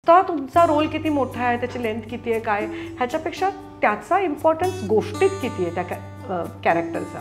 नुसता तुमचा रोल किती मोठा आहे, त्याची लेंथ किती आहे, काय, ह्याच्यापेक्षा त्याचा इम्पॉर्टन्स गोष्टीत किती आहे त्या कॅरेक्टरचा.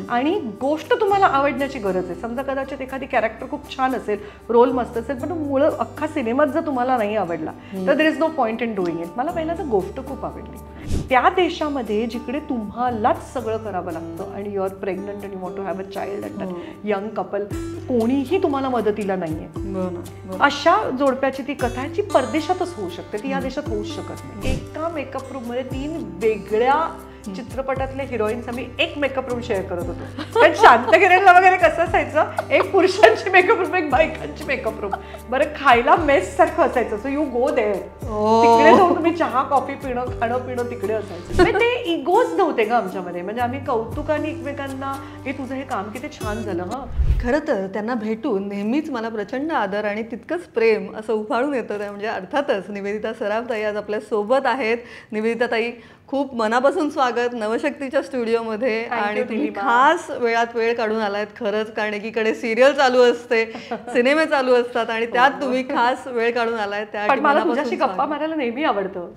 आणि गोष्ट तुम्हाला आवडण्याची गरज आहे. समजा कदाचित एखादी कॅरेक्टर खूप छान असेल, रोल मस्त असेल, पण मुळं अख्खा सिनेमात जर तुम्हाला नाही आवडला तर there is no point in doing it. मला पहिल्यांदा गोष्ट खूप आवडली. त्या देशामध्ये जिकडे तुम्हालाच सगळं करावं लागतं आणि यू आर प्रेग्नंट आणि you want to have a child at young couple, कोणीही तुम्हाला मदतीला नाहीये, अशा जोडप्याची ती कथा आहे जी परदेशातच होऊ शकते, ती या देशात होऊच शकत नाही. एका मेकअप रूम मध्ये 3 वेगळ्या चित्रपटातले हिरोईन्स आम्ही एक मेकअप रूम शेअर करत होतो. पण शांतगिरीला वगैरे कसं असायचं, एक पुरुषांची मेकअप रूम, एक बायकांची मेकअप रूम. बरं, खायला मेस सारखं असायचं. सो यू गो देअर, तिकडे जाऊन तुम्ही चहा कॉफी पिणं, खाणं पिणं तिकडे असायचं. ते इगोज नव्हते का आमच्यामध्ये, म्हणजे आम्ही कौतुकाने एकमेकांना, हे तुझं हे काम किती छान झालं. हा, खरं तर त्यांना भेटून नेहमीच मला प्रचंड आदर आणि तितकंच प्रेम असं उफाळून येतं. म्हणजे अर्थातच निवेदिता सराफताई आज आपल्या सोबत आहेत. निवेदिता ताई, खूप मनापासून स्वागत नवशक्तीच्या स्टुडिओमध्ये. आणि तुम्ही खास वेळात वेळ काढून आलायत खरंच, कारण एकीकडे सिरियल चालू असते, सिनेमे चालू असतात आणि त्यात तुम्ही खास वेळ काढून आलायत. त्या मला तुझ्याशी गप्पा मारायला नेहमी आवडतं.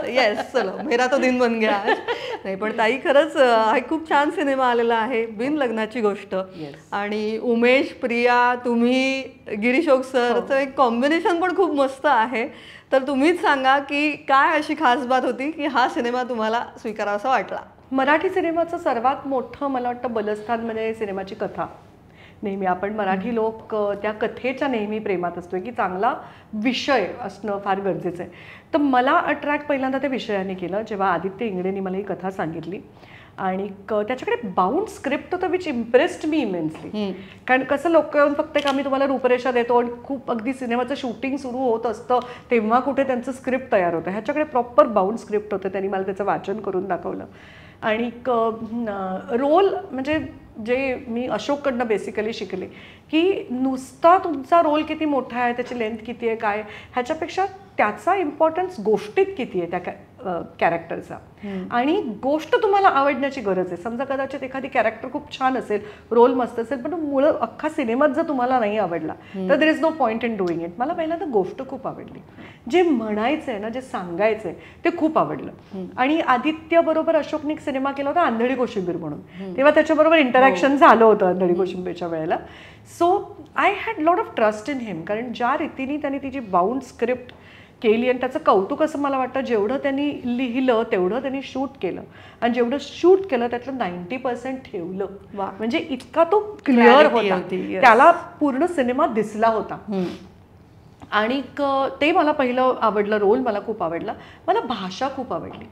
येस, चलो मेरा तो दिन बन गया. नाही पण ताई, खरंच हा खूप छान सिनेमा आलेला आहे, बिन लग्नाची गोष्ट. आणि उमेश, प्रिया, तुम्ही, गिरीश ओक सरचं एक कॉम्बिनेशन पण खूप मस्त आहे. तर तुम्हीच सांगा की काय अशी खास बात होती की हा सिनेमा तुम्हाला स्वीकारावासा वाटला? मराठी सिनेमाचं सर्वात मोठं मला वाटतं बलस्थान म्हणजे सिनेमाची कथा. नेहमी आपण मराठी लोक त्या कथेच्या नेहमी प्रेमात असतोय की चांगला विषय असणं फार गरजेचं आहे. तर मला अट्रॅक्ट पहिल्यांदा त्या विषयाने केलं जेव्हा आदित्य इंगडेंनी मला ही कथा सांगितली. आणि त्याच्याकडे बाउंड स्क्रिप्ट होतं विच इम्प्रेस्ड मी इमेन्सली. कारण कसं लोक येऊन फक्त एक आम्ही तुम्हाला रूपरेषा देतो आणि खूप अगदी सिनेमाचं शूटिंग सुरू होत असतं तेव्हा कुठे त्यांचं स्क्रिप्ट तयार होतं. ह्याच्याकडे प्रॉपर बाउंड स्क्रिप्ट होतं. त्यांनी मला त्याचं वाचन करून दाखवलं. आणि रोल म्हणजे जे मी अशोककडनं बेसिकली शिकले की नुसता तुमचा रोल किती मोठा आहे, त्याची लेंथ किती आहे, काय, ह्याच्यापेक्षा त्याचा इम्पॉर्टन्स गोष्टीत किती आहे त्या कॅरेक्टरचा. आणि गोष्ट तुम्हाला आवडण्याची गरज आहे. समजा कदाचित एखादी कॅरेक्टर खूप छान असेल, रोल मस्त असेल, पण मुळं अख्खा सिनेमात जर तुम्हाला नाही आवडला तर there is no point in doing it. मला पहिल्यांदा गोष्ट खूप आवडली. जे म्हणायचंय ना, जे सांगायचंय ते खूप आवडलं. आणि आदित्य बरोबर अशोकने एक सिनेमा केला होता आंधळी कोशिंबीर म्हणून, तेव्हा त्याच्याबरोबर इंटरॅक्शन झालं होतं आंधळी कोशिंबीरच्या वेळेला. So I had lot of trust in him, कारण ज्या रीतीने त्यांनी तिची बाउंड स्क्रिप्ट केली आणि त्याचं कौतुक असं मला वाटतं, जेवढं त्यांनी लिहिलं तेवढं त्यांनी शूट केलं आणि जेवढं शूट केलं त्यातलं 90% ठेवलं. म्हणजे इतका तो क्लिअर होता, त्याला पूर्ण सिनेमा दिसला होता. आणि ते मला पहिलं आवडलं. रोल मला खूप आवडला. मला भाषा खूप आवडली.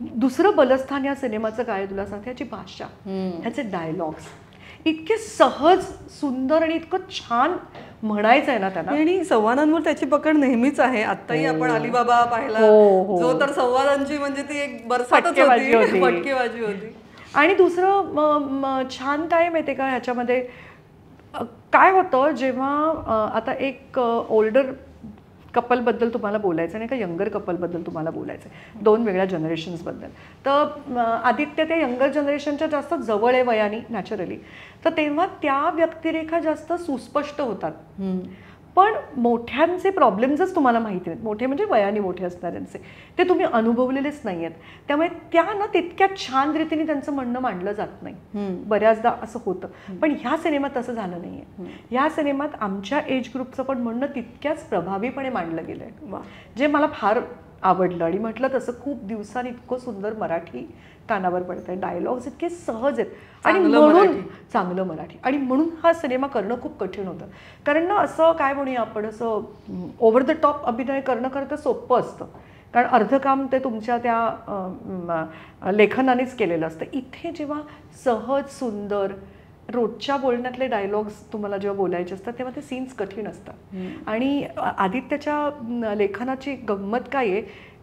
दुसरं बलस्थान या सिनेमाचं काय तुला सांगते, ह्याची भाषा, ह्याचे डायलॉग्स इतके सहज, सुंदर आणि इतकं छान म्हणायचं आहे ना त्यांना. आणि संवादांवर त्याची पकड नेहमीच आहे. आत्ताही आपण अलीबाबा पाहिला, जो तर संवादांची म्हणजे ती एक फटकेबाजी होती. आणि दुसरं छान काय माहितीये का, ह्याच्यामध्ये काय होतं, जेव्हा आता एक ओल्डर कपलबद्दल तुम्हाला बोलायचं आणि एका यंगर कपलबद्दल तुम्हाला बोलायचं आहे, 2 वेगळ्या जनरेशन्सबद्दल. तर आदित्य ते यंगर जनरेशनच्या जास्त जवळ आहे वयाने नॅचरली, तर तेव्हा त्या व्यक्तिरेखा जास्त सुस्पष्ट होतात. पण मोठ्यांचे प्रॉब्लेम्सच तुम्हाला माहिती नाहीत, मोठे म्हणजे वयाने मोठे असणाऱ्यांचे, ते तुम्ही अनुभवलेलेच नाही आहेत. त्यामुळे त्या ना तितक्या छान रीतीने त्यांचं म्हणणं मांडलं जात नाही. बऱ्याचदा असं होतं. पण ह्या सिनेमात तसं झालं नाही आहे. ह्या सिनेमात आमच्या एज ग्रुपचं पण म्हणणं तितक्याच प्रभावीपणे मांडलं गेलं आहे, जे मला फार आवडलं. आणि म्हटलं तसं खूप दिवसांनी इतकं सुंदर मराठी कानावर पडत आहे, डायलॉग्स इतके सहज आहेत आणि म्हणून चांगलं मराठी. आणि म्हणून हा सिनेमा करणं खूप कठीण होतं. कारण ना असं काय म्हणूया आपण, असं ओव्हर द टॉप अभिनय करणं खरं तर सोपं असतं, कारण अर्ध काम ते तुमच्या त्या लेखनानेच केलेलं असतं. इथे जेव्हा सहज सुंदर रोजच्या बोलण्यातले डायलॉग्स तुम्हाला जेव्हा बोलायचे असतात तेव्हा ते सीन्स कठीण असतात. आणि आदित्यच्या लेखनाची गंमत काय आहे,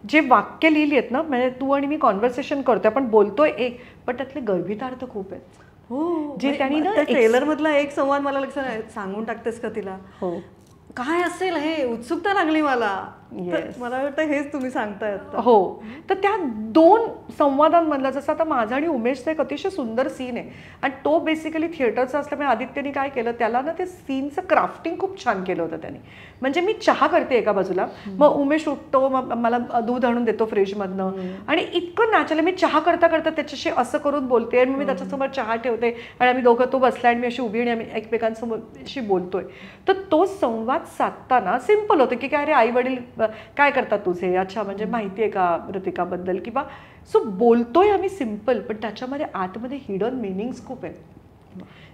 जे वाक्य लिहिली आहेत ना, म्हणजे तू आणि मी कॉन्व्हर्सेशन करतोय, आपण बोलतोय एक, पण त्यातले गर्भितार्थ खूप आहेत. हो, जे त्यांनी ना ट्रेलर मधला एक संवाद मला लक्षात सांगून टाकतेस का तिला? हो, काय असेल हे, उत्सुकता लागली मला. मला वाटतं हेच तुम्ही सांगताय आता. हो. तर त्या 2 संवादांमधला, जसं आता माझा आणि उमेशचा एक अतिशय सुंदर सीन आहे आणि तो बेसिकली थिएटरचा असल्यामुळे आदित्यने काय केलं, त्याला ना ते सीनचं क्राफ्टिंग खूप छान केलं होतं त्याने. म्हणजे मी चहा करते एका बाजूला, मग उमेश उठतो, मग मला दूध आणून देतो फ्रीजमधनं आणि इतकं नॅचरली मी चहा करता करता त्याच्याशी असं करून बोलते आणि मी त्याच्यासमोर चहा ठेवते आणि आम्ही दोघं, तो बसलाय आणि मी अशी उभी आणि आम्ही एकमेकांसमोर बोलतोय. तर तो संवाद साधताना सिम्पल होतं की काय रे आई वडील काय करतात तुझे, अच्छा म्हणजे माहिती आहे का ऋतिकाबद्दल, किंवा सो बोलतोय आम्ही सिम्पल, पण त्याच्यामध्ये आतमध्ये हिडन मिनिंग्स खूप आहेत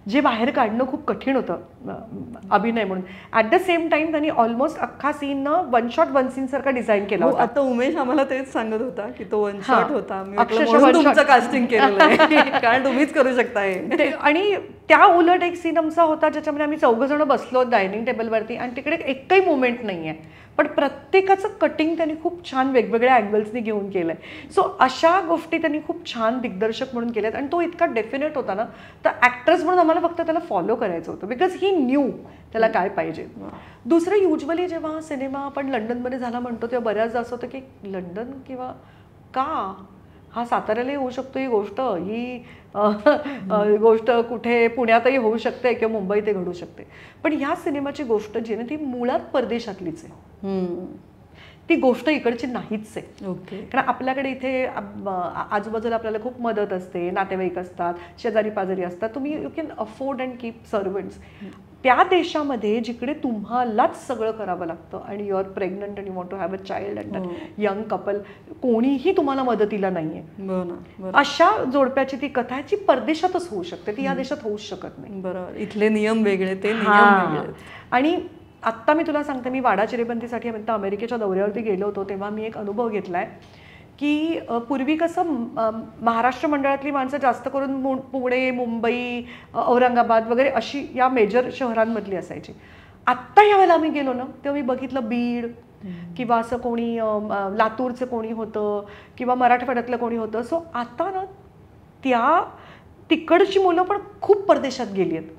जे बाहेर काढणं खूप कठीण होतं अभिनय म्हणून. ॲट द सेम टाइम त्यांनी ऑलमोस्ट अख्खा scene one shot one scene सारखा डिझाईन केला होता. आता उमेश आम्हाला तेच सांगत होता की तो वन शॉट होता, तुमचं कास्टिंग केलेलं आहे कारण तुम्हीच करू शकताय. आणि त्या उलट एक सीन आमचा होता ज्याच्यामध्ये आम्ही 4 जण बसलो डायनिंग टेबलवरती आणि तिकडे एकही मोमेंट नाही आहे, पण प्रत्येकाचं कटिंग त्यांनी खूप छान वेगवेगळ्या अँगल्सनी घेऊन केलं आहे. सो अशा गोष्टी त्यांनी खूप छान दिग्दर्शक म्हणून केल्यात आणि तो इतका डेफिनेट होता ना, तर ॲक्टर्स म्हणून आम्हाला फक्त त्याला फॉलो करायचं होतं बिकॉज ही न्यू त्याला काय पाहिजे. दुसरं, युजली जेव्हा सिनेमा आपण लंडनमध्ये झाला म्हणतो तेव्हा बऱ्याचदा असं होतं की लंडन किंवा का, हा साताऱ्यालाही होऊ शकतो ही गोष्ट, ही गोष्ट कुठे पुण्यातही होऊ शकते किंवा मुंबईतही घडू शकते. पण ह्या सिनेमाची गोष्ट जी आहे ना ती मुळात परदेशातलीच आहे, ती गोष्ट इकडची नाहीच आहे. ओके. कारण आपल्याकडे इथे आजूबाजूला आपल्याला खूप मदत असते, नातेवाईक असतात, शेजारी पाजारी असतात, तुम्ही you can afford and keep servants. त्या देशामध्ये जिकडे तुम्हालाच सगळं करावं लागतं आणि you are pregnant and you want to have a child and young couple, कोणीही तुम्हाला मदतीला नाहीये, अशा जोडप्याची ती कथा ची परदेशातच होऊ शकते, ती या देशात होऊच शकत नाही. बरोबर. इथले नियम वेगळे, ते नियम वेगळे. आणि आत्ता मी तुला सांगते, मी वाडा चिरेबंदीसाठी अमेरिकेच्या दौऱ्यावरती गेलो होतो तेव्हा मी एक अनुभव घेतलाय की पूर्वी कसं महाराष्ट्र मंडळातली माणसं जास्त करून पुणे, मुंबई, औरंगाबाद वगैरे अशी या मेजर शहरांमधली असायची. आत्ता यावेळेला आम्ही गेलो ना तेव्हा मी बघितलं बीड किंवा असं कोणी लातूरचं कोणी होतं किंवा मराठवाड्यातलं कोणी होतं. सो आता ना तिकडची मुलं पण खूप परदेशात गेली आहेत.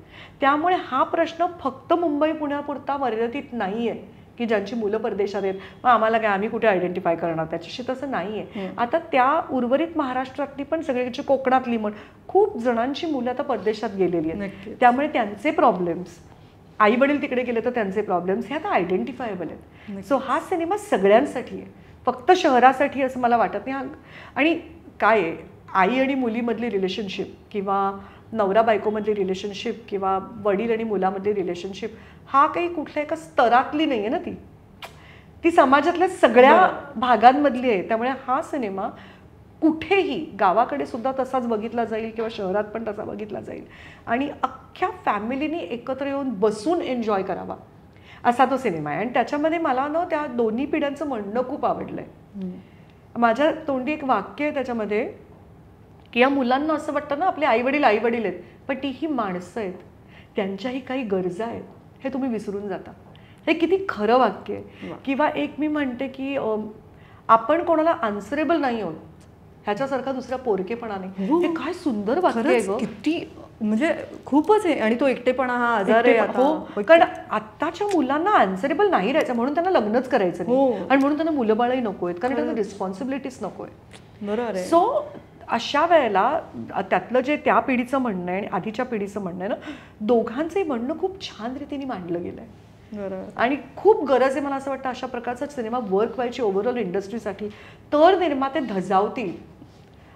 त्यामुळे हा प्रश्न फक्त मुंबई पुण्यापुरता मर्यादित नाही आहे की ज्यांची मुलं परदेशात आहेत मग आम्हाला काय, आम्ही कुठे आयडेंटिफाय करणार त्याच्याशी, तसं नाही आहे. आता त्या उर्वरित महाराष्ट्रातली पण सगळ्यांची, कोकणातली म्हण, खूप जणांची मुलं आता परदेशात गेलेली आहेत. त्यामुळे त्यांचे प्रॉब्लेम्स, आई वडील तिकडे गेले तर त्यांचे प्रॉब्लेम्स हे आता आयडेंटिफायबल आहेत. सो हा सिनेमा सगळ्यांसाठी आहे, फक्त शहरासाठी असं मला वाटत नाही. आणि काय आहे, आई आणि मुलीमधली रिलेशनशिप किंवा नवरा बायकोमधली रिलेशनशिप किंवा वडील आणि मुलामधली रिलेशनशिप हा काही कुठल्या एका स्तरातली नाही आहे ना, ती समाजातल्या सगळ्या भागांमधली आहे. त्यामुळे हा सिनेमा कुठेही, गावाकडे सुद्धा तसाच बघितला जाईल किंवा शहरात पण तसा बघितला जाईल आणि अख्ख्या फॅमिलीने एकत्र येऊन बसून एन्जॉय करावा असा तो सिनेमा आहे. आणि त्याच्यामध्ये मला ना त्या दोन्ही पिढ्यांचं म्हणणं खूप आवडलंय. माझ्या तोंडी एक वाक्य आहे त्याच्यामध्ये की या मुलांना असं वाटतं ना आपले आई वडील आहेत, पण ती ही माणसं आहेत, त्यांच्याही काही गरजा आहेत, हे तुम्ही विसरून जाता. हे किती खरं वाक्य आहे. किंवा एक मी म्हणते की आपण कोणाला आन्सरेबल नाही आहोत ह्याच्यासारखा दुसरा पोरकेपणा नाही. हे काय सुंदर वाक्य आहे, किती म्हणजे खूपच आहे. आणि तो एकटेपणा हा आजार आहे आता, कारण आत्ताच्या मुलांना आन्सरेबल नाही राहायचं म्हणून त्यांना लग्नच करायचं नाही आणि म्हणून त्यांना मुलं बाळही नको आहेत, कारण त्यांना रिस्पॉन्सिबिलिटीज नको आहे. बरोबर आहे. सो अशा वेळेला त्यातलं जे त्या पिढीचं म्हणणं आहे आणि आधीच्या पिढीचं म्हणणं आहे ना, दोघांचंही म्हणणं खूप छान रीतीने मांडलं गेलं आहे आणि खूप गरज आहे मला असं वाटतं अशा प्रकारचा सिनेमा वर्क व्हायची ओव्हरऑल इंडस्ट्रीसाठी. तर निर्माते धजावतील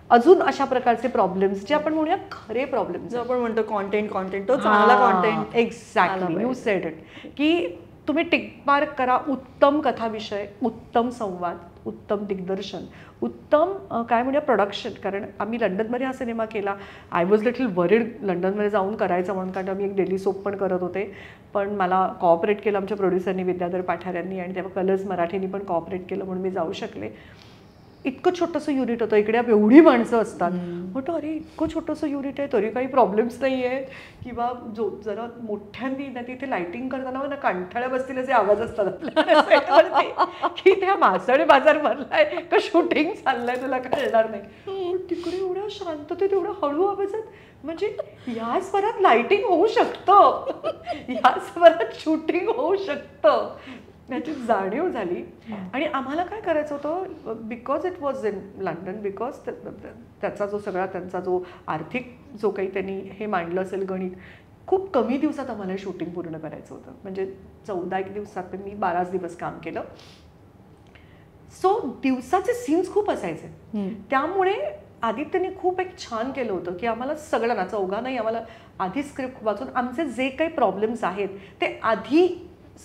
अजून अशा प्रकारचे प्रॉब्लेम्स जे आपण म्हणूया खरे प्रॉब्लेम्स, जो आपण म्हणतो कॉन्टेंट तो चांगला content. Exactly, you sed it. की तुम्ही टिकमार्क करा, उत्तम कथाविषय, उत्तम संवाद, उत्तम दिग्दर्शन, उत्तम काय म्हणूया प्रोडक्शन. कारण आम्ही लंडनमध्ये हा सिनेमा केला. आय वॉज लिटल वरीड लंडनमध्ये जाऊन करायचं म्हणून, कारण आम्ही एक डेली सोप पण करत होते, पण मला कॉपरेट केलं आमच्या प्रोड्युसरनी विद्याधर पाठाऱ्यांनी आणि तेव्हा कलर्स मराठीनी पण कॉपरेट केलं म्हणून मी जाऊ शकले. इतकं छोटंसं युनिट होतं, इकडे एवढी माणसं असतात. म्हटलं अरे इतकं छोटंसं युनिट आहे तरी काही प्रॉब्लेम्स नाही आहेत किंवा जरा मोठ्यांनी ना तिथे लाईटिंग करताना ना कांठाळ्या बसतील असे आवाज असतात आपल्या की त्या मासळी बाजार भरलाय का शूटिंग चाललंय तुला कळणार नाही. तिकडे एवढ्या शांततेत एवढं हळू आवाजात, म्हणजे या स्वरात लाईटिंग होऊ शकतं, या स्वरात शूटिंग होऊ शकतं. याची जाणीव झाली. आणि आम्हाला काय करायचं होतं, because it was in London, because त्याचा जो सगळा त्यांचा जो आर्थिक जो काही त्यांनी हे मांडलं असेल गणित, खूप कमी दिवसात आम्हाला शूटिंग पूर्ण करायचं होतं. म्हणजे 14 दिवसात मी 12 दिवस काम केलं. सो दिवसाचे सीन्स खूप असायचे. त्यामुळे आदित्यने खूप एक छान केलं होतं की आम्हाला सगळ्यांना, चौघांनाही आम्हाला आधी स्क्रिप्ट वाचून आमचे जे काही प्रॉब्लेम्स आहेत ते आधी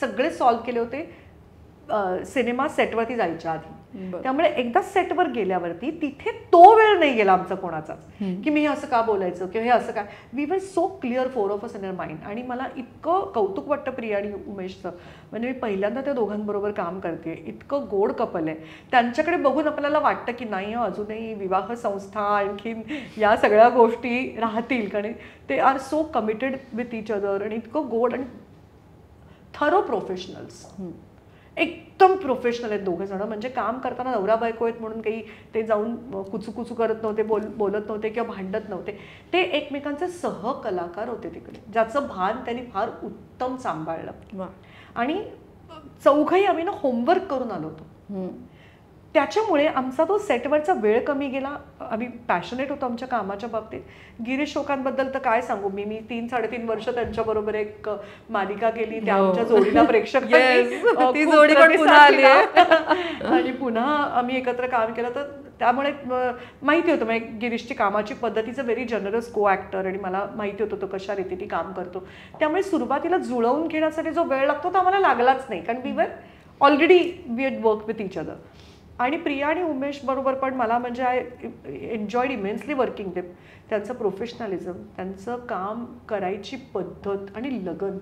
सगळे सॉल्व्ह केले होते सिनेमा सेटवरती जायच्या आधी. त्यामुळे एकदा सेटवर गेल्यावरती तिथे तो वेळ नाही गेला आमचा कोणाचाच की मी हे असं का बोलायचं किंवा हे असं काय. We were so clear 4 of us in our mind. आणि मला इतकं कौतुक वाटतं प्रिया आणि उमेशचं. म्हणजे मी पहिल्यांदा त्या दोघांबरोबर काम करते. इतकं गोड कपल आहे. त्यांच्याकडे बघून आपल्याला वाटतं की नाही अजूनही विवाह संस्था आणखीन या सगळ्या गोष्टी राहतील, कारण ते are so committed with each other. आणि इतकं गोड आणि थरो प्रोफेशनल्स, एकदम प्रोफेशनल आहेत दोघं जण. म्हणजे काम करताना नवरा बायको आहेत म्हणून काही ते जाऊन कुचू करत नव्हते, बोलत नव्हते किंवा भांडत नव्हते. ते एकमेकांचे सहकलाकार होते तिकडे, ज्याचं भान त्यांनी फार उत्तम सांभाळलं. आणि चौघही आम्ही ना होमवर्क करून आलो होतो. त्याच्यामुळे आमचा तो सेटवरचा वेळ कमी गेला. आम्ही पॅशनेट होतो आमच्या कामाच्या बाबतीत. गिरीश शोकांबद्दल तर काय सांगू मी. 3-3.5 वर्ष त्यांच्याबरोबर एक मालिका केली. त्या आमच्या जोडीला प्रेक्षकांनी आणि पुन्हा आम्ही एकत्र काम केलं. तर त्यामुळे माहिती होतं म्हणजे गिरीशची कामाची पद्धतीचं व्हेरी जनरस को ॲक्टर. आणि मला माहिती होतं तो कशा रीतीने काम करतो. त्यामुळे सुरुवातीला जुळवून घेण्यासाठी जो वेळ लागतो तो आम्हाला लागलाच नाही, कारण we were already we had work with each other. आणि प्रिया आणि उमेश बरोबर पण मला म्हणजे I enjoyed immensely working with. त्यांचं प्रोफेशनलिझम, त्यांचं काम करायची पद्धत आणि लगन,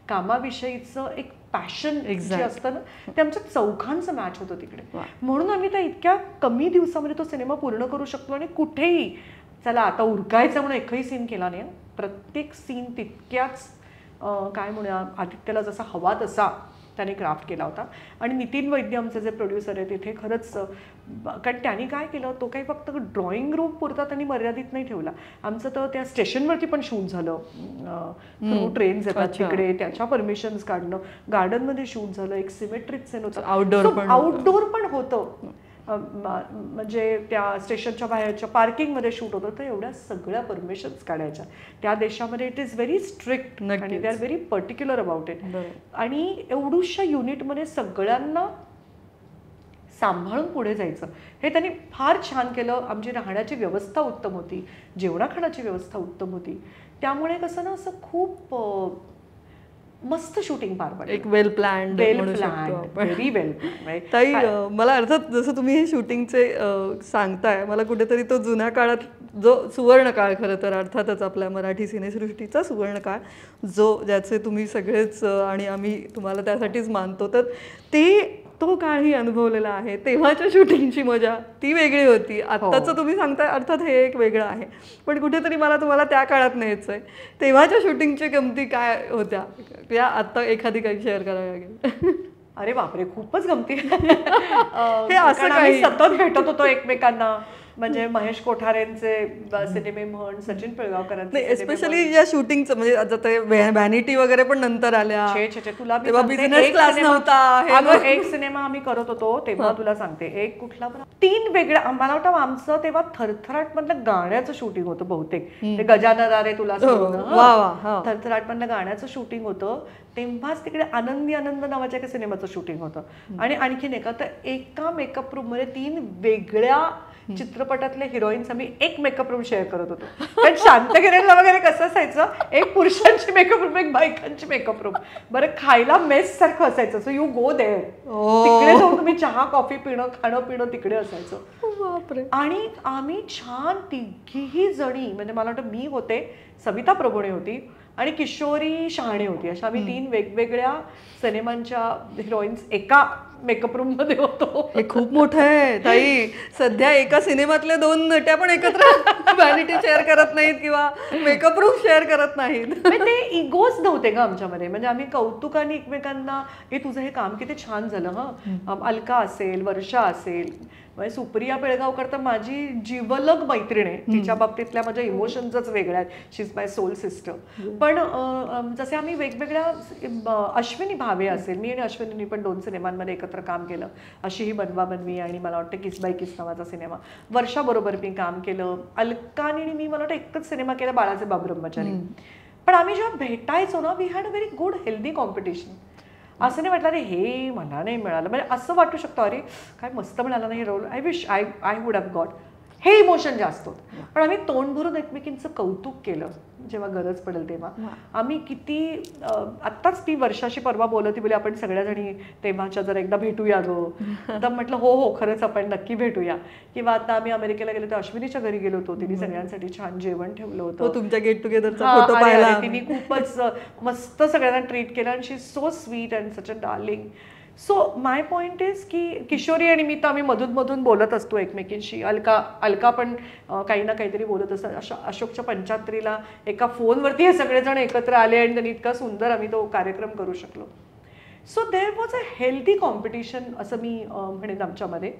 कामाविषयीचं एक पॅशन जे असतं ना, ते आमच्या चौघांचं मॅच होतं तिकडे. म्हणून आम्ही त्या इतक्या कमी दिवसामध्ये तो सिनेमा पूर्ण करू शकतो. आणि कुठेही चला आता उरकायचा म्हणून एकही सीन केला नाही. प्रत्येक सीन तितक्याच काय म्हणूया आदित्यला जसा हवा तसा त्याने क्राफ्ट केला होता. आणि नितीन वैद्य आमचे जे प्रोड्युसर आहे तिथे खरंच, कारण त्यांनी काय केलं, तो काही फक्त ड्रॉइंग रूम पुरता त्यांनी मर्यादित नाही ठेवला. आमचं तर त्या स्टेशनवरती पण शूट झालं. थ्रू ट्रेन्स येतात तिकडे, त्याच्या परमिशन्स काढणं, गार्डनमध्ये शूट झालं, एक सिमेट्रिक सीन होतं, आउटडोर पण होतं. म्हणजे त्या स्टेशनच्या बाहेरच्या पार्किंगमध्ये शूट होतं. तर एवढ्या सगळ्या परमिशन्स काढायच्या. त्या देशामध्ये इट इज व्हेरी स्ट्रिक्ट आणि they are very particular about it. आणि एवढूशा युनिटमध्ये सगळ्यांना सांभाळून पुढे जायचं हे त्यांनी फार छान केलं. आमची राहण्याची व्यवस्था उत्तम होती, जेवणा खाण्याची व्यवस्था उत्तम होती. त्यामुळे कसं ना असं खूप मस्त शूटिंग पार पडलं. एक वेल प्लॅन्ड, व्हेरी वेल. ताई मला अर्थात जसं तुम्ही हे शूटिंगचे सांगताय, मला कुठेतरी तो जुन्या काळात जो सुवर्णकाळ, खरं तर अर्थातच आपल्या मराठी सिनेसृष्टीचा सुवर्णकाळ, ज्याचे तुम्ही सगळेच आणि आम्ही तुम्हाला त्यासाठीच मानतो, तर तो काळही अनुभवलेला आहे. तेव्हाच्या शूटिंगची मजा ती वेगळी होती. आत्ताचं तुम्ही सांगताय अर्थात हे एक वेगळं आहे, पण कुठेतरी मला तुम्हाला त्या काळात न्यायचं आहे. तेव्हाच्या शूटिंगची गमती काय होत्या या आत्ता एखादी काही शेअर करावी लागेल. अरे बापरे, खूपच गमती. हे असं काही सतत भेटत होतो एकमेकांना. म्हणजे महेश कोठारेंचे सिनेमे म्हण, सचिन पिळगावकरांचे, एस्पेशली या शूटिंगचं म्हणजे आता ते व्हॅनिटी वगैरे पण नंतर आल्या. तुला बिझनेस क्लास नव्हता. एक सिनेमा आम्ही करत होतो तेव्हा तुला सांगते, एक कुठला 3 वेगळ्या, मला वाटतं आमचं तेव्हा थरथराट मधलं गाण्याचं शूटिंग होतं बहुतेक. ते गजानन रे तुला थरथराट मधलं गाण्याचं शूटिंग होतं. तेव्हाच तिकडे आनंदी आनंद नावाच्या एका सिनेमाचं शूटिंग होतं. आणि आणखीन एका, तर एका मेकअप रूम मध्ये 3 वेगळ्या चित्रपटातले हिरोईन्स आम्ही एक मेकअप रूम शेअर करत होतो. पण शांतगिरीला वगैरे कसं असायचं, एक पुरुषांची मेकअप रूम, एक बायकांची मेकअप रूम. बरं, खायला मेस सारखं असायचं. सो यू गो देअर, तिकडे जाऊन तुम्ही चहा कॉफी पिणं, खाणं पिणं तिकडे असायचं. आणि आम्ही छान तिघीही जणी, म्हणजे मला वाटतं मी होते, सविता प्रभुणे होती आणि किशोरी शहाणे होती. अशा आम्ही 3 वेगवेगळ्या सिनेमांच्या हिरोईन्स एका मेकअप रूम मध्ये होतो. हे खूप मोठं आहे ताई. सध्या एका सिनेमातल्या 2 नट्या पण एकत्र व्हॅनिटी शेअर करत नाहीत किंवा मेकअप रूम शेअर करत नाहीत. ते इगोच नव्हते का आमच्यामध्ये. म्हणजे आम्ही कौतुकाने एकमेकांना हे तुझं हे काम किती छान झालं हं. अलका असेल, वर्षा असेल, म्हणजे सुप्रिया पेळगावकर तर माझी जिवलग मैत्रीण आहे. तिच्या बाबतीतल्या माझ्या इमोशन्सच वेगळ्या आहेत. शी इज माय सोल सिस्टर. पण जसे आम्ही वेगवेगळ्या अश्विनी भावे असेल, मी आणि अश्विनीने पण 2 सिनेमांमध्ये एकत्र काम केलं. अशी ही बनवा बनवी आणि मला वाटतं किस बाय किस नावाचा सिनेमा. वर्षाबरोबर मी काम केलं. अलकाने मी मला वाटतं एकच सिनेमा केला, बाळाचे बाब ब्रह्मचारी. पण आम्ही जेव्हा भेटायचो ना, we had a very good healthy competition. असं नाही वाटलं अरे हे मला नाही मिळालं. म्हणजे असं वाटू शकतं अरे काय मस्त मिळालं नाही role, I wish I would have got. हे इमोशन जास्त होतं. पण आम्ही तोंड भरून एकमेकींचं कौतुक केलं जेव्हा गरज पडेल तेव्हा. आम्ही किती आत्ताच ती वर्षाशी परवा बोलत बोले आपण सगळ्याजणी तेव्हाच्या जर एकदा भेटूया गो. आता म्हटलं हो खरंच आपण नक्की भेटूया. किंवा आता आम्ही अमेरिकेला गेलो तर अश्विनीच्या घरी गेलो होतो. तिने सगळ्यांसाठी छान जेवण ठेवलं होतं. तुमच्या गेट टुगेदरचा फोटो पाहिला. तिने खूपच मस्त सगळ्यांना ट्रीट केलं आणि she is so sweet and such a darling. So my point is की किशोरी आणि मी तर आम्ही मधून बोलत असतो एकमेकींशी. अलका पण काही ना काहीतरी बोलत असतात. अशोकच्या 75ला एका फोनवरती हे सगळेजण एकत्र आले आणि त्यांनी इतका सुंदर आम्ही तो कार्यक्रम करू शकलो. So there was a healthy competition असं मी म्हणेन आमच्यामध्ये.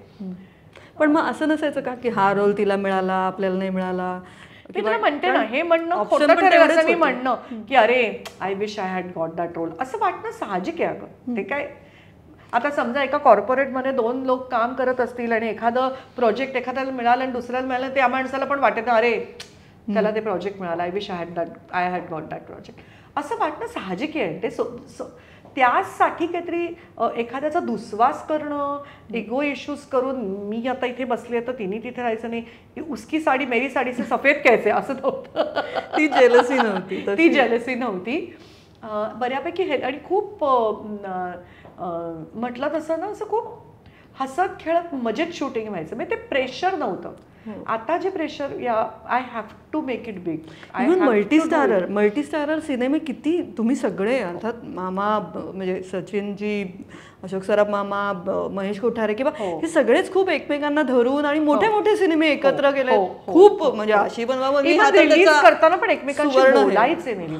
पण मग असं नसायचं का की हा रोल तिला मिळाला आपल्याला नाही मिळाला? मी तुला म्हणते ना हे म्हणणं खोटं ठरेल असं मी म्हणणं की अरे I wish I had got that role असं वाटणं साहजिक आहे. अगं ते काय आता समजा एका कॉर्पोरेटमध्ये 2 लोक काम करत असतील आणि एखादं प्रोजेक्ट एखाद्याला मिळालं आणि दुसऱ्याला मिळालं, त्या माणसाला पण वाटतं अरे त्याला ते प्रोजेक्ट मिळालं, I wish I had got that project असं वाटणं साहजिक आहे. ते त्यासाठी काहीतरी एखाद्याचा दुस्वास करणं, इगो इश्यूज करून मी आता इथे बसले तर तिने तिथे राहायचं नाही, उसकी साडी मेरी साडी से सफेद कैसे असं नव्हतं. ती जेलसी नव्हती. ती जेलसी नव्हती. बऱ्यापैकी हे आणि खूप म्हटलं तसं ना असं खूप हसत खेळत मजेत शूटिंग व्हायचं. म्हणजे ते प्रेशर नव्हतं. आता जे pressure I have to make it big. Multistarrer सिनेमे किती तुम्ही सगळे अर्थात मामा म्हणजे सचिनजी, अशोक सराफ मामा, महेश कोठारे किंवा हे सगळेच खूप एकमेकांना धरून आणि मोठे मोठे सिनेमे एकत्र केले. खूप म्हणजे अशी बनवा रिलीज करताना पण एकमेकांशी बोलायचे नाही.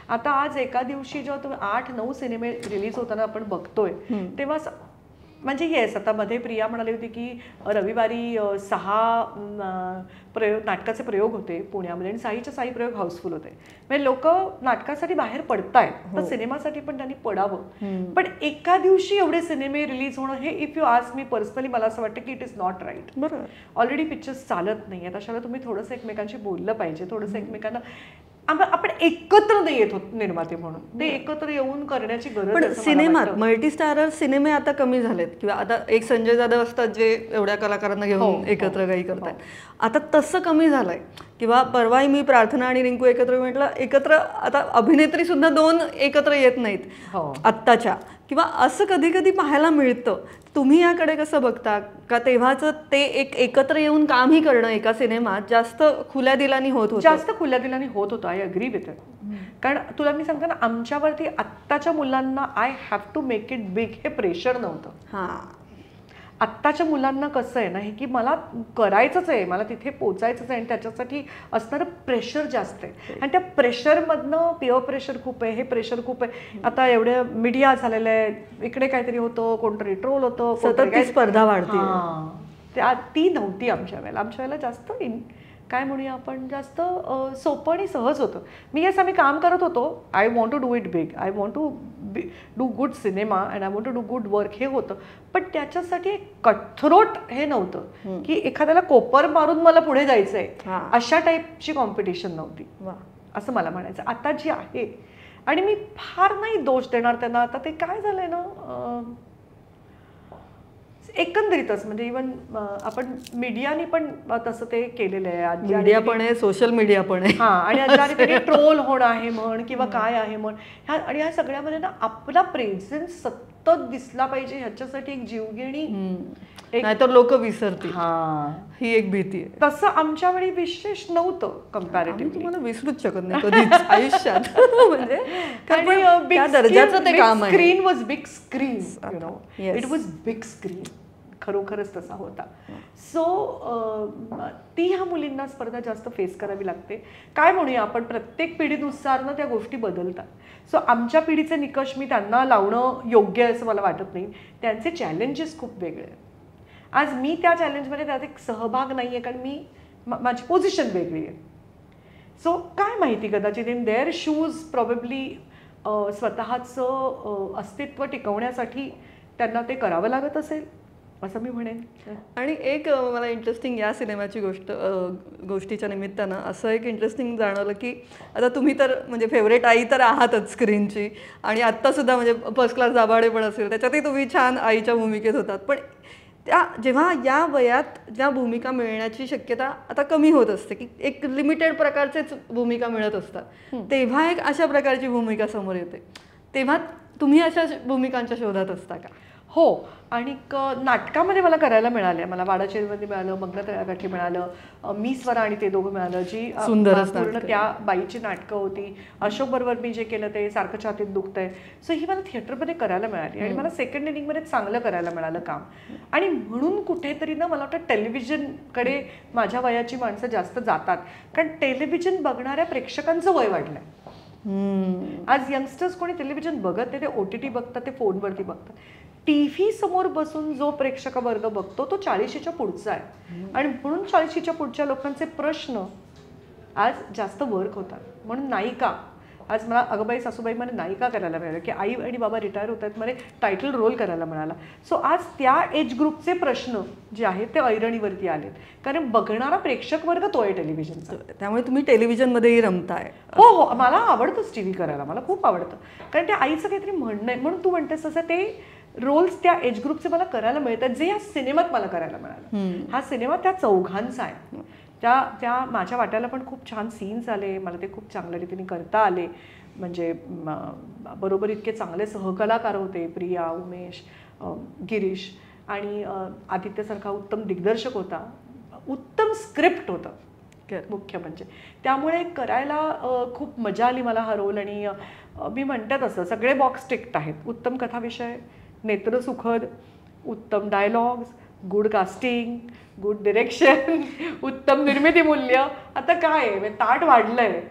आता आज एका दिवशी जेव्हा तुम्ही 8-9 सिनेमे रिलीज होताना आपण बघतोय तेव्हा म्हणजे येस आता मध्ये प्रिया म्हणाली होती की रविवारी 6 नाटकाचे प्रयोग होते पुण्यामध्ये आणि 6च्या 6 प्रयोग हाऊसफुल होते. म्हणजे लोक नाटकासाठी बाहेर पडतायत तर सिनेमासाठी पण त्यांनी पडावं. पण एका दिवशी एवढे सिनेमे रिलीज होणं हे if you ask me personally मला असं वाटतं की इट इज नॉट राईट. बरोबर. ऑलरेडी पिक्चर्स चालत नाही आहेत. अशाला तुम्ही थोडंसं एकमेकांशी बोललं पाहिजे. थोडंसं एकमेकांना आपण एकत्र नाही येत होत निर्माते म्हणून. ते एकत्र येऊन करण्याची गरज. पण सिनेमात मल्टीस्टारर सिनेमे आता कमी झालेत किंवा आता एक संजय जाधव असतात जे एवढ्या कलाकारांना घेऊन एकत्र काही करतात. आता तसं कमी झालंय. किंवा परवाही मी प्रार्थना आणि रिंकू एकत्र म्हटलं एकत्र आता अभिनेत्री सुद्धा 2 एकत्र येत नाहीत आत्ताच्या. किंवा असं कधी कधी पाहायला मिळतं. तुम्ही याकडे कसं बघता का? तेव्हाचं ते एकत्र येऊन कामही करणं एका सिनेमात जास्त खुल्या दिलानी होत होतं. जास्त खुल्या दिलानी होत होतं. I agree with it. कारण तुला मी सांगते ना आमच्यावरती आत्ताच्या मुलांना I have to make it big हे प्रेशर नव्हतं. आत्ताच्या मुलांना कसं आहे ना हे की मला करायचंच आहे, मला तिथे पोचायचंच आहे आणि त्याच्यासाठी असणारं प्रेशर जास्त आहे. आणि त्या प्रेशरमधनं पिअर प्रेशर खूप आहे, हे प्रेशर खूप आहे. आता एवढ्या मीडिया झालेलं आहे, इकडे काहीतरी होतं, कोणतरी ट्रोल होतं, सतत स्पर्धा वाढते. ती नव्हती आमच्या वेळेला. आमच्या वेळेला जास्त काय म्हणूया आपण जास्त सोपं आणि सहज होतं. आम्ही काम करत होतो. I want to do it big, I want to do good cinema and I want to do good work हे होतं. पण त्याच्यासाठी एक कठोट हे नव्हतं की एखाद्याला कोपर मारून मला पुढे जायचं आहे अशा टाईपची कॉम्पिटिशन नव्हती असं मला म्हणायचं. आता जी आहे आणि मी फार नाही दोष देणार त्यांना. आता ते काय झालंय ना एकंदरीतच म्हणजे इव्हन आपण मीडियाने पण तसं ते केलेलं आहे. मीडिया पण आहे, सोशल मीडिया पण आहे. आणि ट्रोल होणं आहे म्हण किंवा काय आहे म्हण आणि ह्या सगळ्यामध्ये ना आपला प्रेझेन्स सतत दिसला पाहिजे ह्याच्यासाठी एक जीवघेणी नाहीतर लोक विसरतील, हा ही एक भीती आहे. तसं आमच्या वेळी विशेष नव्हतं कम्पॅरेटिव्हली. तुम्हाला विसरूच शकत नाही कधीच आयुष्यात. म्हणजे त्या दर्जाचं ते काम आहे. Screen was big screen, you know, it was big screen, खरोखरच तसा होता. सो ती ह्या मुलींना स्पर्धा जास्त फेस करावी लागते. काय म्हणूया आपण, प्रत्येक पिढीनुसार ना त्या गोष्टी बदलतात. सो आमच्या पिढीचे निकष मी त्यांना लावणं योग्य आहे असं मला वाटत नाही. त्यांचे चॅलेंजेस खूप वेगळे आहेत. आज मी त्या चॅलेंजमध्ये त्यात एक सहभाग नाही आहे, कारण मी माझी पोझिशन वेगळी आहे. सो काय माहिती, कदाचित इन देअर शूज प्रॉबेबली स्वतःचं अस्तित्व टिकवण्यासाठी त्यांना ते करावं लागत असेल असं मी म्हणेन. आणि एक मला इंटरेस्टिंग या सिनेमाची गोष्टीच्या निमित्तानं असं एक इंटरेस्टिंग जाणवलं की आता तुम्ही तर म्हणजे फेवरेट आई तर आहातच स्क्रीनची, आणि आत्तासुद्धा म्हणजे फर्स्ट क्लास दाभाडे पण असेल त्याच्यातही तुम्ही छान आईच्या भूमिकेत होतात. पण त्या जेव्हा या वयात ज्या भूमिका मिळण्याची शक्यता आता कमी होत असते, की एक लिमिटेड प्रकारचेच भूमिका मिळत असतात, तेव्हा एक अशा प्रकारची भूमिका समोर येते, तेव्हा तुम्ही अशा भूमिकांच्या शोधात असता का? हो, आणि नाटकामध्ये मला करायला मिळालं. मला वाडाचेरीमध्ये मिळालं, मग्न तळ्याकाठी मिळालं, मी स्वरा आणि ते दोघं मिळालं, जी पूर्ण त्या बाईची नाटकं होती. अशोक बरोबर मी जे केलं ते सारखं छातीत दुखतंय. सो ही मला थिएटरमध्ये करायला मिळाली, आणि मला सेकंड इनिंगमध्ये चांगलं करायला मिळालं काम. आणि म्हणून कुठेतरी ना मला वाटतं टेलिव्हिजनकडे माझ्या वयाची माणसं जास्त जातात, कारण टेलिव्हिजन बघणाऱ्या प्रेक्षकांचं वय वाढलंय. आज यंगस्टर्स कोणी टेलिव्हिजन बघत नाही, ते OTT बघतात, ते फोनवरती बघतात. TV समोर बसून जो प्रेक्षक वर्ग बघतो तो 40च्या पुढचा आहे, आणि म्हणून 40च्या पुढच्या लोकांचे प्रश्न आज जास्त वर्क होतात. म्हणून नायिका, आज मला अगबाई सासूबाई मध्ये नायिका करायला मिळालं, की आई आणि बाबा रिटायर होत आहेत, मला टायटल रोल करायला मिळाला. सो आज त्या एज ग्रुपचे प्रश्न जे आहेत ते ऐरणीवरती आलेत, कारण बघणारा प्रेक्षक वर्ग तो आहे टेलिव्हिजनचा. त्यामुळे तुम्ही टेलिव्हिजनमध्येही रमताय. हो हो, मला आवडतंच TV करायला, मला खूप आवडतं, कारण त्या आईचं काहीतरी म्हणणं आहे. म्हणून तू म्हणतेस तसं ते रोल्स त्या एज ग्रुपचे मला करायला मिळतात, जे या सिनेमात मला करायला मिळालं. हा सिनेमा त्या चौघांचा आहे. त्या माझ्या वाट्याला पण खूप छान सीन्स आले, मला ते खूप चांगल्या रीतीने करता आले. म्हणजे बरोबर इतके चांगले सहकलाकार होते, प्रिया, उमेश, गिरीश, आणि आदित्यसारखा उत्तम दिग्दर्शक होता, उत्तम स्क्रिप्ट होतं मुख्य म्हणजे. त्यामुळे करायला खूप मजा आली मला हा रोल. आणि मी म्हणते तसं सगळे बॉक्स टिक्ड आहेत. उत्तम कथाविषय, नेत्र सुखद, उत्तम dialogues, good casting, good direction, उत्तम निर्मिती मूल्य. आता काय आहे, ताट वाढलंय,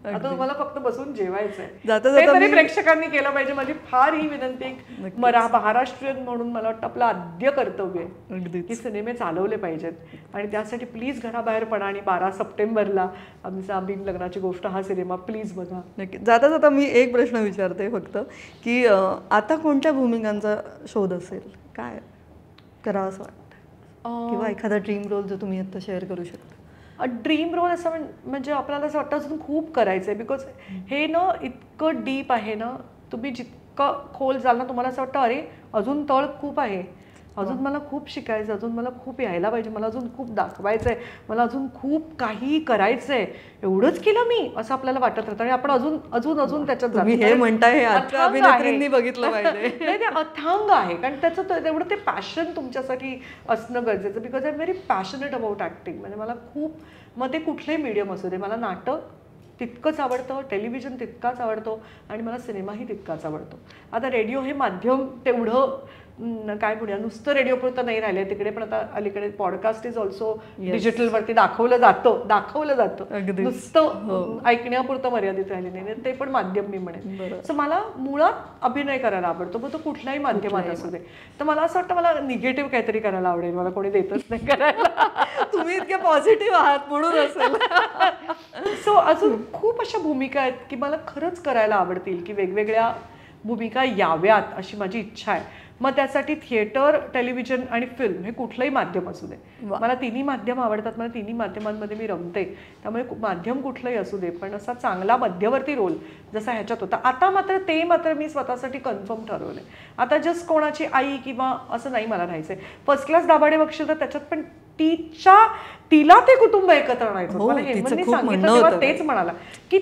आता तुम्हाला फक्त बसून जेवायचंय. तरी प्रेक्षकांनी केलं पाहिजे, माझी फार ही विनंती. महाराष्ट्रीयन म्हणून मला वाटतं आपलं आद्य कर्तव्य आहे की सिनेमे चालवले पाहिजेत, आणि त्यासाठी प्लीज घराबाहेर पडा, आणि 12 सप्टेंबरला आमचा बिन लग्नाची गोष्ट हा सिनेमा प्लीज बघा. नक्की. जाता जाता मी एक प्रश्न विचारते फक्त, की आता कोणत्या भूमिकांचा शोध असेल, काय करावं असं वाटतं, किंवा एखादा ड्रीम रोल जो तुम्ही आता शेअर करू शकता? ड्रीम रोल असं म्हणजे आपल्याला असं वाटतं अजून खूप करायचं आहे, बिकॉज हे ना इतकं डीप आहे ना, तुम्ही जितकं खोल जाल ना तुम्हाला असं वाटतं अरे अजून तळ खूप आहे, अजून मला खूप शिकायचं, अजून मला खूप यायला पाहिजे, मला अजून खूप दाखवायचं आहे, मला अजून खूप काही करायचं आहे, एवढंच केलं मी असं आपल्याला वाटत राहतं, आणि आपण अजून अजून अजून त्याच्यात जातो. हे म्हणताय अभिनेत्रींनी बघितलं पाहिजे. नाही, ते अथांग आहे, कारण त्याचं तेवढं ते पॅशन तुमच्यासाठी असणं गरजेचं. Because I am very passionate about acting. म्हणजे मला खूप, मग ते कुठलंही मीडियम असू दे, मला नाटक तितकंच आवडतं, टेलिव्हिजन तितकाच आवडतो, आणि मला सिनेमाही तितकाच आवडतो. आता रेडिओ हे माध्यम तेवढं काय म्हणूया, नुसतं रेडिओपुरतं नाही राहिलं तिकडे, पण आता अलीकडे पॉडकास्ट इज ऑल्सो डिजिटलवरती दाखवलं जातं, नुसतं ऐकण्यापुरतं मर्यादित राहिले नाही, ते पण माध्यम मी म्हणेन. सो मला मुळात अभिनय करायला आवडतो, मग तो कुठल्याही माध्यमात असू दे. तर मला असं वाटतं मला निगेटिव्ह काहीतरी करायला आवडेल, मला कोणी देतच नाही करायला. तुम्ही इतके पॉझिटिव्ह आहात म्हणून असेल. सो अजून खूप अशा भूमिका आहेत की मला खरंच करायला आवडतील, की वेगवेगळ्या भूमिका याव्यात अशी माझी इच्छा आहे. मग त्यासाठी थिएटर, टेलिव्हिजन आणि फिल्म हे कुठलंही माध्यम असू दे, मला तिन्ही माध्यम आवडतात, मला तिन्ही माध्यमांमध्ये मी रमते. त्यामुळे माध्यम कुठलंही असू दे, पण असा चांगला मध्यवर्ती रोल जसा ह्याच्यात होता. आता मात्र मी स्वतःसाठी कन्फर्म ठरवलंय, आता जस्ट कोणाची आई किंवा असं नाही मला राहायचंय. फर्स्ट क्लास दाभाडे बघशील तर त्याच्यात पण तिला ते कुटुंब एकत्र आणायचं. मला हेमंतनी सांगितलं तेव्हा तेच म्हणाला की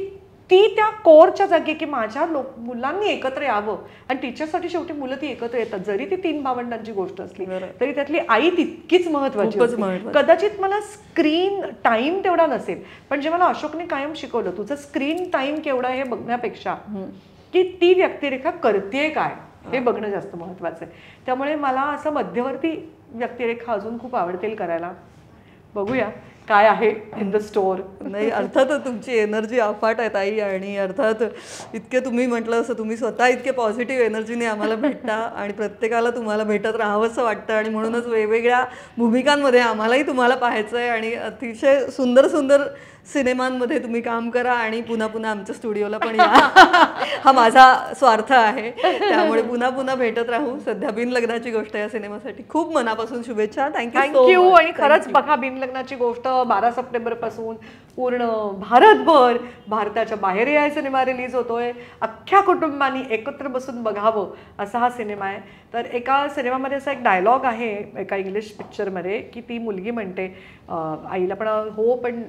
ती त्या कोरच्या जागी की माझ्या मुलांनी एकत्र यावं आणि टीचरसाठी शेवटी मुलं ती एकत्र येतात. जरी ती 3 भावंडांची गोष्ट असली तरी त्यातली आई तितकीच महत्वाची असते. कदाचित मला स्क्रीन टाइम तेवढा नसेल, पण जे मला अशोकने कायम शिकवलं, तुझं स्क्रीन टाइम केवढा हे बघण्यापेक्षा की ती व्यक्तिरेखा करतेय काय हे बघणं जास्त महत्वाचं आहे. त्यामुळे मला असं मध्यवर्ती व्यक्तिरेखा अजून खूप आवडतील करायला. बघूया काय आहे इन द स्टोर. नाही, अर्थातच तुमची एनर्जी अफाट आहे ताई, आणि अर्थात इतके तुम्ही म्हटलं असं तुम्ही स्वतः इतके पॉझिटिव्ह एनर्जीने आम्हाला भेटता आणि प्रत्येकाला तुम्हाला भेटत राहावंसं वाटतं, आणि म्हणूनच वेगवेगळ्या भूमिकांमध्ये आम्हालाही तुम्हाला पाहायचं आहे आणि अतिशय सुंदर सुंदर सिनेमांमध्ये तुम्ही काम करा आणि पुन्हा पुन्हा आमच्या स्टुडिओला पण या. हा माझा स्वार्थ आहे, त्यामुळे पुन्हा पुन्हा भेटत राहू. सध्या बिनलग्नाची गोष्ट या सिनेमासाठी खूप मनापासून शुभेच्छा. थँक्यू. आणि खरंच बघा, बिनलग्नाची गोष्ट 12 सप्टेंबर पासून पूर्ण भारतभर, भारताच्या बाहेर या सिनेमा रिलीज होतोय. अख्ख्या कुटुंबानी एकत्र बसून बघावं असा हा सिनेमा आहे. तर एका सिनेमामध्ये असा एक डायलॉग आहे एका इंग्लिश पिक्चरमध्ये की ती मुलगी म्हणते आईला, पण हो पण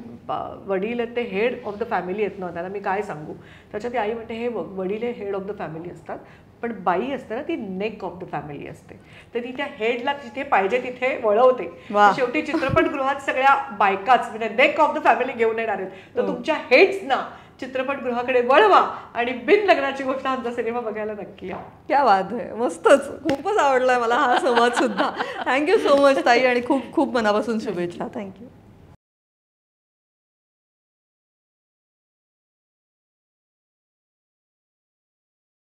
वडील आहेत ते हेड ऑफ द फॅमिली आहेत ना, त्याला मी काय सांगू. त्याच्यात ती आई म्हणते हे बघ, वडील हे हेड ऑफ द फॅमिली असतात, पण बाई असते ना ती नेक ऑफ द फॅमिली असते. तर ती त्या हेडला जिथे पाहिजे तिथे वळवते. शेवटी चित्रपटगृहात सगळ्या बायकाच म्हणजे नेक ऑफ द फॅमिली घेऊन येणार आहेत. तर तुमच्या हेड्सना चित्रपटगृहाकडे वळवा आणि बिन लग्नाची गोष्ट आमचा सिनेमा बघायला नक्की या. क्या बात आहे, मस्तच, खूपच आवडलाय मला हा संवाद सुद्धा. थँक्यू सो मच ताई, आणि खूप खूप मनापासून शुभेच्छा. थँक्यू.